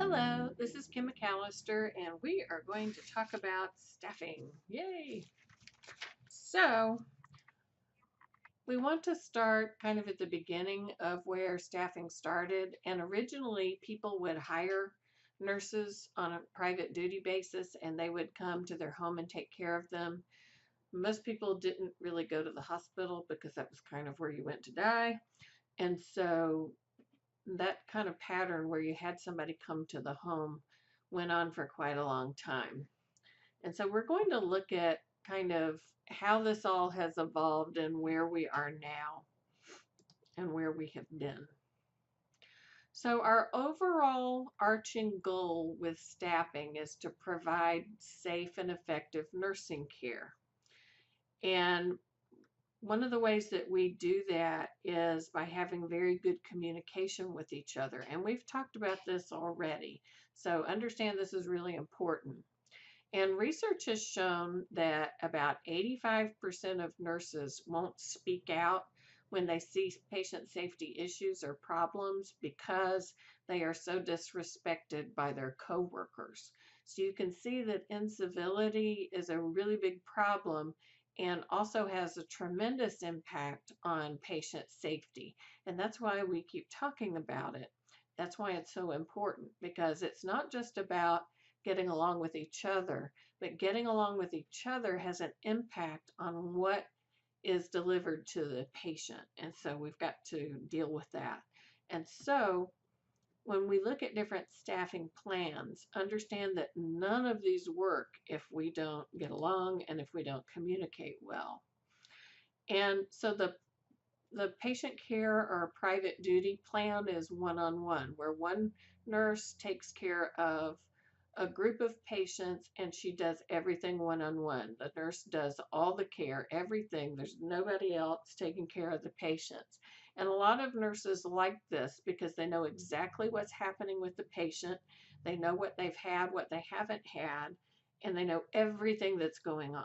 Hello, this is Kim McAllister, and we are going to talk about staffing. Yay! So, we want to start kind of at the beginning of where staffing started. And originally, people would hire nurses on a private duty basis, and they would come to their home and take care of them. Most people didn't really go to the hospital because that was kind of where you went to die. And so, that kind of pattern where you had somebody come to the home went on for quite a long time. And so we're going to look at kind of how this all has evolved and where we are now and where we have been. So our overall arching goal with staffing is to provide safe and effective nursing care. And one of the ways that we do that is by having very good communication with each other. And we've talked about this already. So understand this is really important. And research has shown that about 85% of nurses won't speak out when they see patient safety issues or problems because they are so disrespected by their coworkers. So you can see that incivility is a really big problem and also has a tremendous impact on patient safety. And that's why we keep talking about it. That's why it's so important, because it's not just about getting along with each other, but getting along with each other has an impact on what is delivered to the patient. And so we've got to deal with that. And so when we look at different staffing plans, understand that none of these work if we don't get along and if we don't communicate well. And so the patient care or private duty plan is one-on-one, where one nurse takes care of a group of patients and she does everything one-on-one. The nurse does all the care, everything. There's nobody else taking care of the patients. And a lot of nurses like this because they know exactly what's happening with the patient. They know what they've had, what they haven't had, and they know everything that's going on.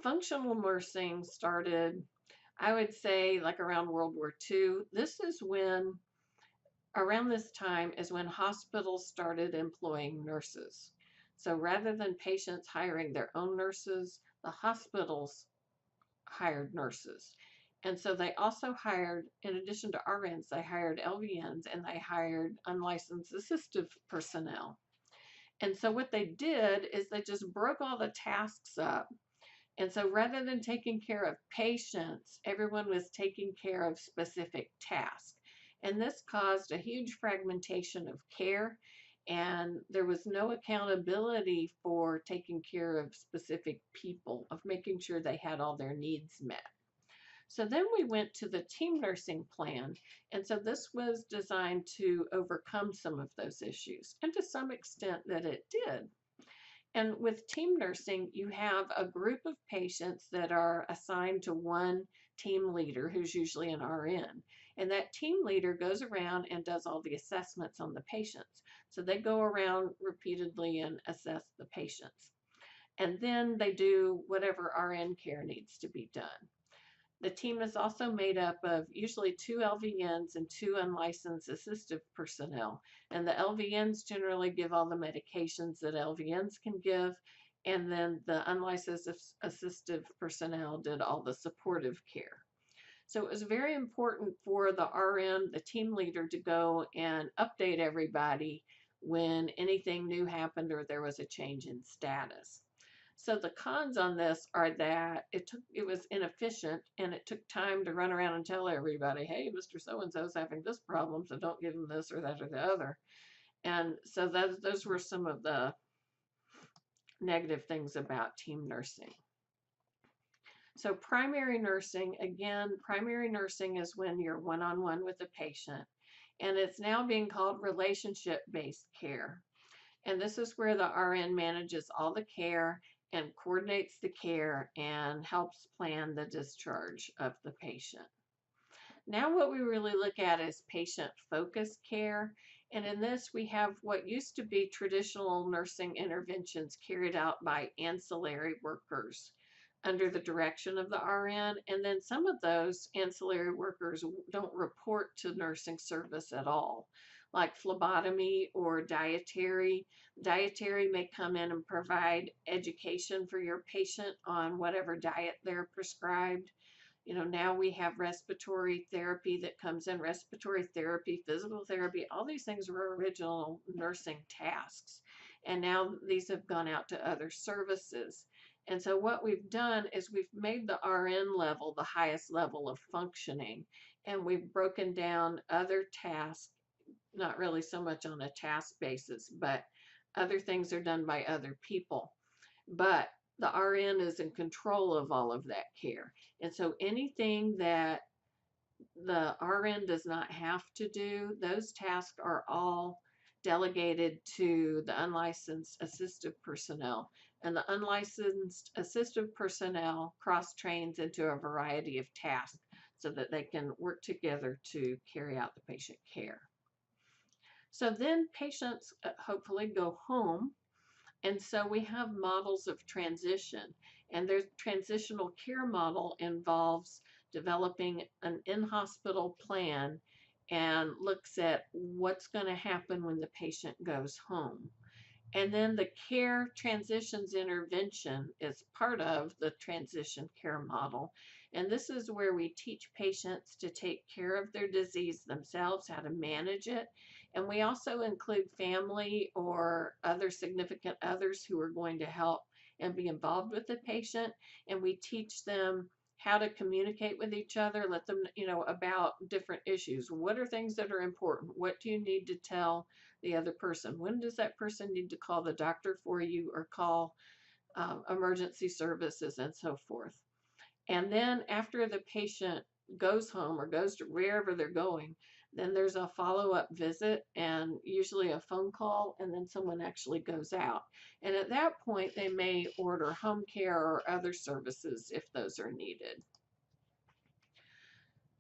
Functional nursing started, I would say, like around World War II. Around this time is when hospitals started employing nurses. So rather than patients hiring their own nurses, the hospitals hired nurses. And so they also hired, in addition to RNs, they hired LVNs and they hired unlicensed assistive personnel. And so what they did is they just broke all the tasks up. And so rather than taking care of patients, everyone was taking care of specific tasks. And this caused a huge fragmentation of care, and there was no accountability for taking care of specific people, of making sure they had all their needs met. So then we went to the team nursing plan, and so this was designed to overcome some of those issues, and to some extent that it did. And with team nursing, you have a group of patients that are assigned to one team leader, who's usually an RN. And that team leader goes around and does all the assessments on the patients. So they go around repeatedly and assess the patients. And then they do whatever RN care needs to be done. The team is also made up of usually 2 LVNs and 2 unlicensed assistive personnel. And the LVNs generally give all the medications that LVNs can give, and then the unlicensed assistive personnel did all the supportive care. So it was very important for the RN, the team leader, to go and update everybody when anything new happened or there was a change in status. So the cons on this are that it was inefficient, and it took time to run around and tell everybody, hey, Mr. So-and-so is having this problem, so don't give him this or that or the other. And so those were some of the negative things about team nursing. So primary nursing, again, primary nursing is when you're one-on-one with a patient, and it's now being called relationship-based care. And this is where the RN manages all the care and coordinates the care and helps plan the discharge of the patient. Now what we really look at is patient-focused care. And in this, we have what used to be traditional nursing interventions carried out by ancillary workers. under the direction of the RN. And then some of those ancillary workers don't report to nursing service at all, like phlebotomy or dietary. Dietary may come in and provide education for your patient on whatever diet they're prescribed. Now we have respiratory therapy that comes in, respiratory therapy, physical therapy, all these things were original nursing tasks. And now these have gone out to other services. And so what we've done is we've made the RN level the highest level of functioning, and we've broken down other tasks, not really so much on a task basis, but other things are done by other people. But the RN is in control of all of that care. And so anything that the RN does not have to do, those tasks are all delegated to the unlicensed assistive personnel. And the unlicensed assistive personnel cross trains into a variety of tasks so that they can work together to carry out the patient care. So then patients hopefully go home. And so we have models of transition, and their transitional care model involves developing an in-hospital plan and looks at what's going to happen when the patient goes home. And then the care transitions intervention is part of the transition care model. And this is where we teach patients to take care of their disease themselves, how to manage it. And we also include family or other significant others who are going to help and be involved with the patient. And we teach them how to communicate with each other, let them, about different issues. What are things that are important? What do you need to tell the other person? When does that person need to call the doctor for you or call emergency services and so forth? And then after the patient goes home or goes to wherever they're going, then there's a follow-up visit and usually a phone call, and then someone actually goes out. And at that point, they may order home care or other services if those are needed.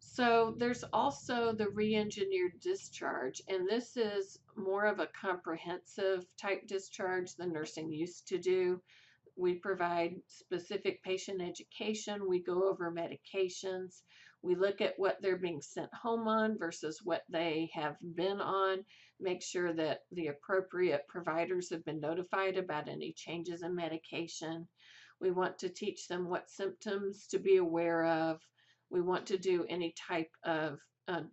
So there's also the re-engineered discharge, and this is more of a comprehensive type discharge than nursing used to do. We provide specific patient education. We go over medications. We look at what they're being sent home on versus what they have been on. Make sure that the appropriate providers have been notified about any changes in medication. We want to teach them what symptoms to be aware of. We want to do any type of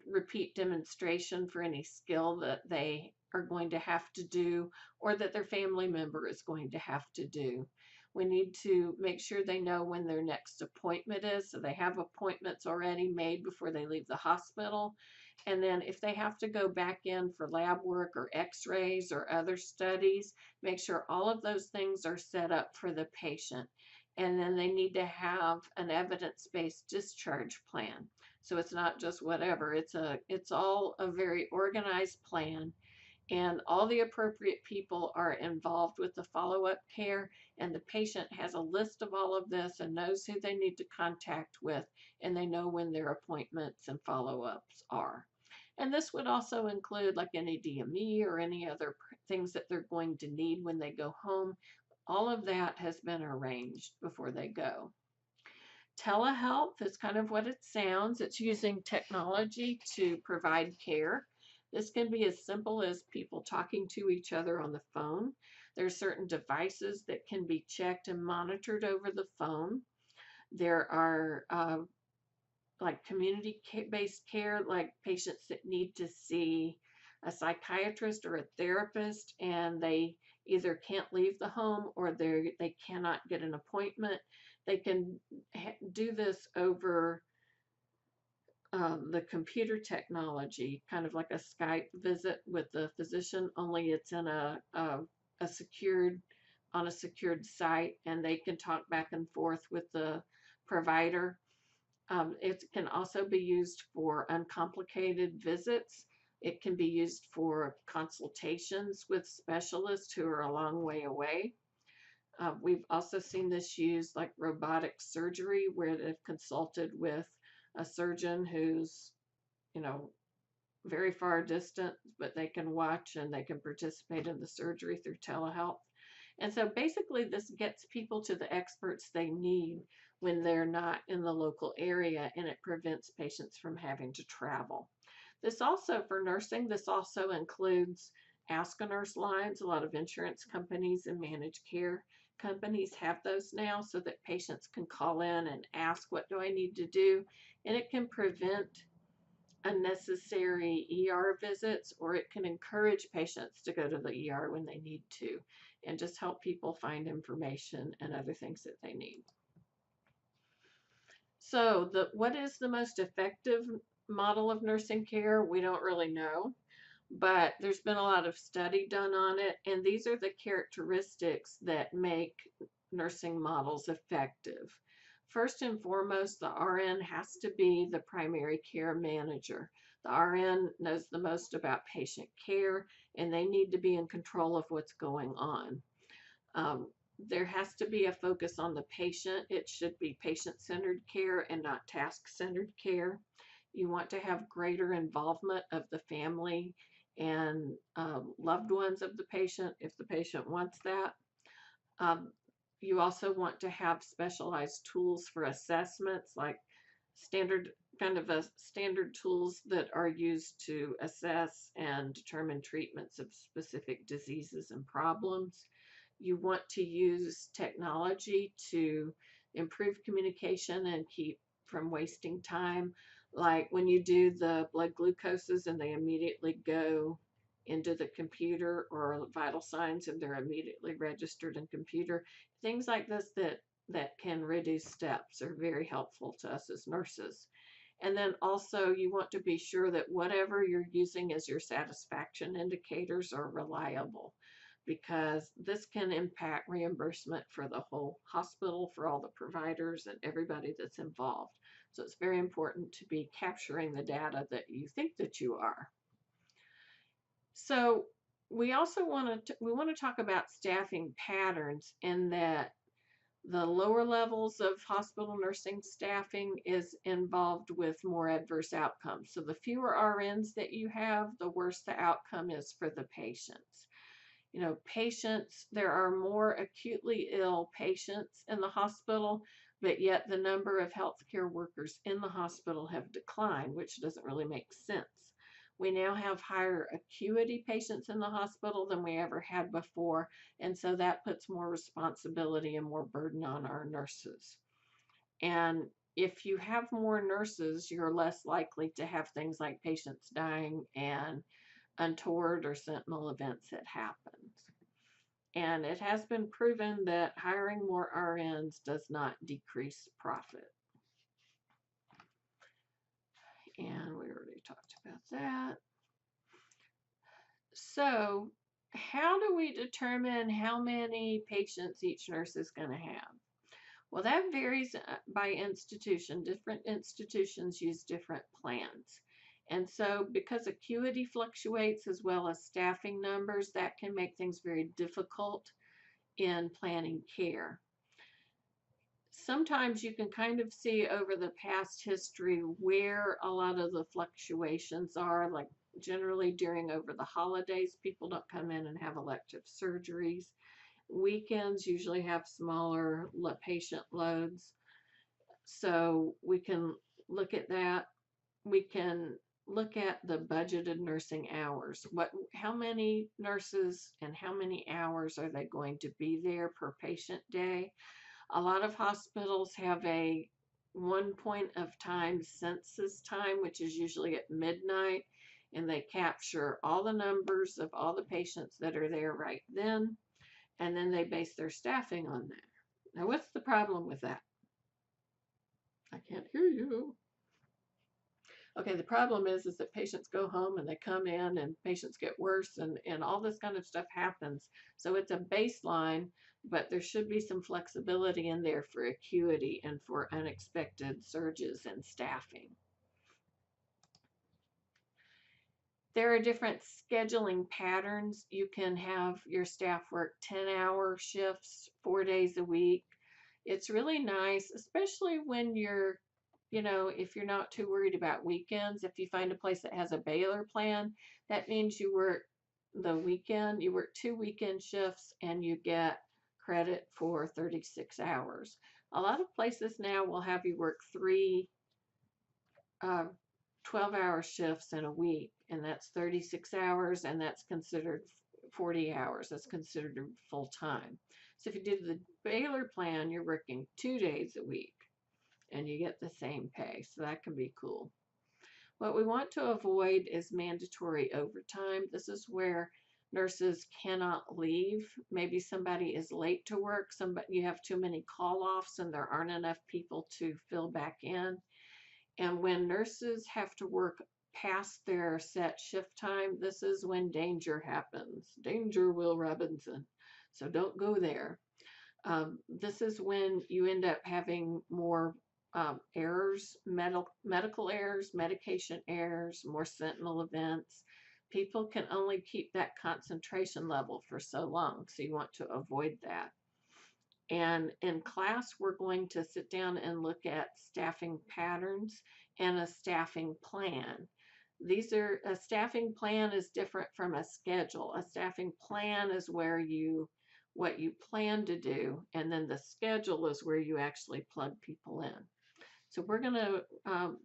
repeat demonstration for any skill that they are going to have to do or that their family member is going to have to do. We need to make sure they know when their next appointment is, so they have appointments already made before they leave the hospital. And then if they have to go back in for lab work or x-rays or other studies, make sure all of those things are set up for the patient. And then they need to have an evidence-based discharge plan. So it's not just whatever, it's all a very organized plan, and all the appropriate people are involved with the follow-up care, and the patient has a list of all of this and knows who they need to contact with, and they know when their appointments and follow-ups are. And this would also include like any DME or any other things that they're going to need when they go home. All of that has been arranged before they go. Telehealth is kind of what it sounds. It's using technology to provide care. This can be as simple as people talking to each other on the phone. There are certain devices that can be checked and monitored over the phone. There are like community-based care, like patients that need to see a psychiatrist or a therapist, and they either can't leave the home or they cannot get an appointment. They can do this over the computer technology, kind of like a Skype visit with the physician, only it's in a secured, on a secured site, and they can talk back and forth with the provider. It can also be used for uncomplicated visits. It can be used for consultations with specialists who are a long way away. We've also seen this used like robotic surgery, where they've consulted with a surgeon who's, very far distant, but they can watch and they can participate in the surgery through telehealth. And so basically, this gets people to the experts they need when they're not in the local area, and it prevents patients from having to travel. This also, for nursing, this also includes Ask a Nurse lines. A lot of insurance companies and managed care companies have those now so that patients can call in and ask, what do I need to do? And it can prevent unnecessary ER visits, or it can encourage patients to go to the ER when they need to, and just help people find information and other things that they need. So what is the most effective model of nursing care? We don't really know, but there's been a lot of study done on it, and these are the characteristics that make nursing models effective. First and foremost, the RN has to be the primary care manager. The RN knows the most about patient care, and they need to be in control of what's going on. There has to be a focus on the patient. It should be patient-centered care and not task-centered care. You want to have greater involvement of the family and loved ones of the patient if the patient wants that. You also want to have specialized tools for assessments, like standard tools that are used to assess and determine treatments of specific diseases and problems. You want to use technology to improve communication and keep from wasting time. Like when you do the blood glucoses and they immediately go into the computer, or vital signs and they're immediately registered in computer. Things like this that can reduce steps are very helpful to us as nurses. And then also you want to be sure that whatever you're using as your satisfaction indicators are reliable, because this can impact reimbursement for the whole hospital, for all the providers and everybody that's involved. So it's very important to be capturing the data that you think that you are. So we also want to talk about staffing patterns, in that the lower levels of hospital nursing staffing is involved with more adverse outcomes. So the fewer RNs that you have, the worse the outcome is for the patients. There are more acutely ill patients in the hospital, but yet the number of healthcare workers in the hospital have declined, which doesn't really make sense. We now have higher acuity patients in the hospital than we ever had before, and so that puts more responsibility and more burden on our nurses. And if you have more nurses, you're less likely to have things like patients dying and untoward or sentinel events that happen. And it has been proven that hiring more RNs does not decrease profit. And we already talked about that. So how do we determine how many patients each nurse is going to have? Well, that varies by institution. Different institutions use different plans. And so because acuity fluctuates as well as staffing numbers, that can make things very difficult in planning care. Sometimes you can kind of see over the past history where a lot of the fluctuations are, like generally over the holidays, people don't come in and have elective surgeries. Weekends usually have smaller patient loads. So we can look at that. We can look at the budgeted nursing hours. How many nurses and how many hours are they going to be there per patient day? A lot of hospitals have a one point of time census time, which is usually at midnight, and they capture all the numbers of all the patients that are there right then, and then they base their staffing on that. Now, what's the problem with that? I can't hear you. Okay, the problem is that patients go home and they come in and patients get worse, and all this kind of stuff happens. So it's a baseline, but there should be some flexibility in there for acuity and for unexpected surges in staffing. There are different scheduling patterns. You can have your staff work 10-hour shifts 4 days a week. It's really nice, especially when if you're not too worried about weekends. If you find a place that has a Baylor plan, that means you work 2 weekend shifts and you get credit for 36 hours. A lot of places now will have you work three 12-hour shifts in a week, and that's 36 hours, and that's considered 40 hours. That's considered full time. So if you did the Baylor plan, you're working 2 days a week, and you get the same pay. So that can be cool. What we want to avoid is mandatory overtime. This is where nurses cannot leave. Maybe somebody is late to work, you have too many call-offs and there aren't enough people to fill back in. And when nurses have to work past their set shift time, this is when danger happens. Danger, Will Robinson. So don't go there. This is when you end up having more errors, medical errors, medication errors, more sentinel events. People can only keep that concentration level for so long, so you want to avoid that. And in class, we're going to sit down and look at staffing patterns and a staffing plan. A staffing plan is different from a schedule. A staffing plan is what you plan to do, and then the schedule is where you actually plug people in. So we're going to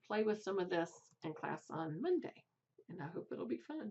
play with some of this in class on Monday, and I hope it'll be fun.